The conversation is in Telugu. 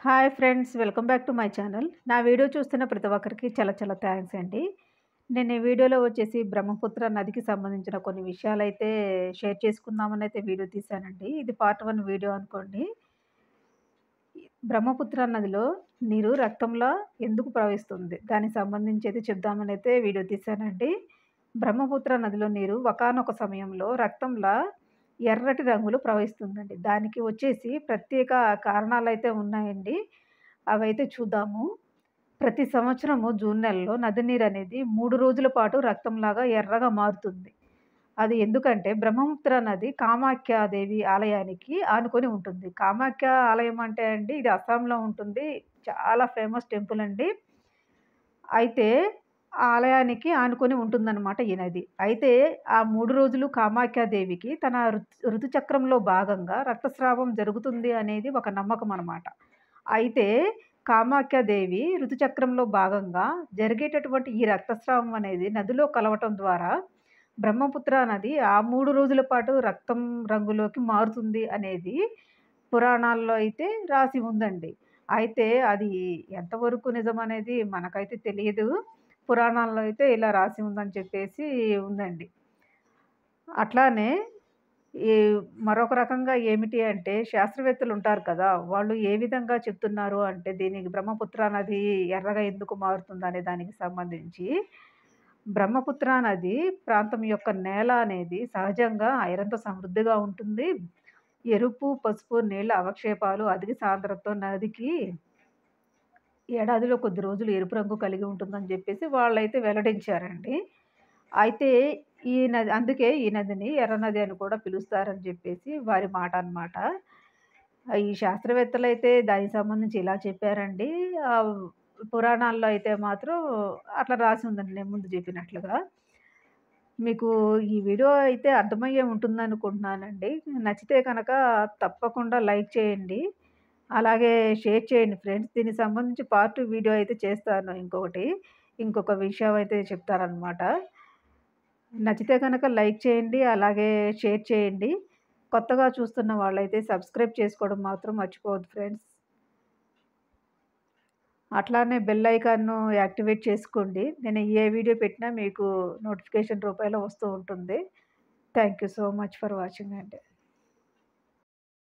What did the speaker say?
Hi friends, welcome back to my channel. నా వీడియో చూస్తున్న ప్రతి ఒక్కరికి చాలా చాలా థ్యాంక్స్ అండి. నేను ఈ వీడియోలో వచ్చేసి బ్రహ్మపుత్ర నదికి సంబంధించిన కొన్ని విషయాలైతే షేర్ చేసుకుందామనైతే వీడియో తీశానండి. ఇది పార్ట్ 1 వీడియో అనుకోండి. బ్రహ్మపుత్ర నదిలో నీరు రక్తంలా ఎందుకు ప్రవహిస్తుంది? దానికి సంబంధించి అయితే చెప్దామనైతే వీడియో తీశానండి. బ్రహ్మపుత్ర నదిలో నీరు ఒకానొక సమయంలో రక్తంలా ఎర్రటి రంగులో ప్రవహిస్తుందండి. దానికి వచ్చేసి ప్రత్యేక కారణాలైతే ఉన్నాయండి. అవైతే చూద్దాము. ప్రతి సంవత్సరము జూన్ నెలలో నది నీరనేది 3 రోజుల పాటు రక్తంలాగా ఎర్రగా మారుతుంది. అది ఎందుకంటే బ్రహ్మపుత్ర నది కామాఖ్యాదేవి ఆలయానికి ఆనుకొని ఉంటుంది. కామాఖ్య ఆలయం అంటే అండి ఇది అస్సాంలో ఉంటుంది. చాలా ఫేమస్ టెంపుల్ అండి. అయితే ఆ ఆలయానికి ఆనుకొని ఉంటుందన్నమాట ఈ నది. అయితే ఆ 3 రోజులు కామాఖ్యాదేవికి తన ఋతుచక్రంలో భాగంగా రక్తస్రావం జరుగుతుంది అనేది ఒక నమ్మకం అన్నమాట. అయితే కామాఖ్యాదేవి ఋతుచక్రంలో భాగంగా జరిగేటటువంటి ఈ రక్తస్రావం అనేది నదిలో కలవటం ద్వారా బ్రహ్మపుత్ర నది ఆ 3 రోజుల పాటు రక్తం రంగులోకి మారుతుంది అనేది పురాణాల్లో అయితే రాసి ఉందండి. అయితే అది ఎంతవరకు నిజమనేది మనకైతే తెలీదు. పురాణాల్లో అయితే ఇలా రాసి ఉందని చెప్పేసి ఉందండి. అట్లానే ఈ మరొక రకంగా ఏమిటి అంటే శాస్త్రవేత్తలు ఉంటారు కదా! వాళ్ళు ఏ విధంగా చెప్తున్నారు అంటే దీనికి బ్రహ్మపుత్ర నది ఎర్రగా ఎందుకు మారుతుందనే దానికి సంబంధించి, బ్రహ్మపుత్ర నది ప్రాంతం యొక్క నేల అనేది సహజంగా ఐరన్‌తో సమృద్ధిగా ఉంటుంది. ఎరుపు, పసుపు నీళ్ల అవక్షేపాలు అధిక సాంద్రతతో నదికి ఏడాదిలో కొద్ది రోజులు ఎరుపు రంగు కలిగి ఉంటుందని జెప్పేసి వాళ్ళైతే వెల్లడించారండి. అయితే అందుకే ఈ నదిని ఎర్ర నది అని కూడా పిలుస్తారని జెప్పేసి వారి మాట అన్నమాట. ఈ శాస్త్రవేత్తలైతే దానికి సంబంధించి ఇలా చెప్పారండి. ఆహ్, పురాణాల్లో అయితే మాత్రం అట్లా రాసి ఉందండి నేను ముందు జెప్పినట్లుగా. మీకు ఈ వీడియో అయితే అర్థమయ్యే ఉంటుందనుకుంటున్నానండి. నచ్చితే గనక తప్పకుండా లైక్ చేయండి. అలాగే షేర్ చేయండి ఫ్రెండ్స్. దీనికి సంబంధించి పార్ట్ 2 వీడియో అయితే చేస్తాను ఇంకొకటి. ఇంకొక విషయం అయితే చెప్తాననమాట. నచ్చితే గనక లైక్ చేయండి. అలాగే షేర్ చేయండి. కొత్తగా చూస్తున్న వాళ్ళైతే సబ్స్క్రైబ్ చేసుకోవడం మాత్రం మర్చిపోవద్దు ఫ్రెండ్స్. అట్లానే బెల్ ఐకాన్‌ను యాక్టివేట్ చేసుకోండి. నేను ఏ వీడియో పెట్టినా మీకు నోటిఫికేషన్ రూపంలో వస్తూ ఉంటుంది. Thank you so much for watching అండి.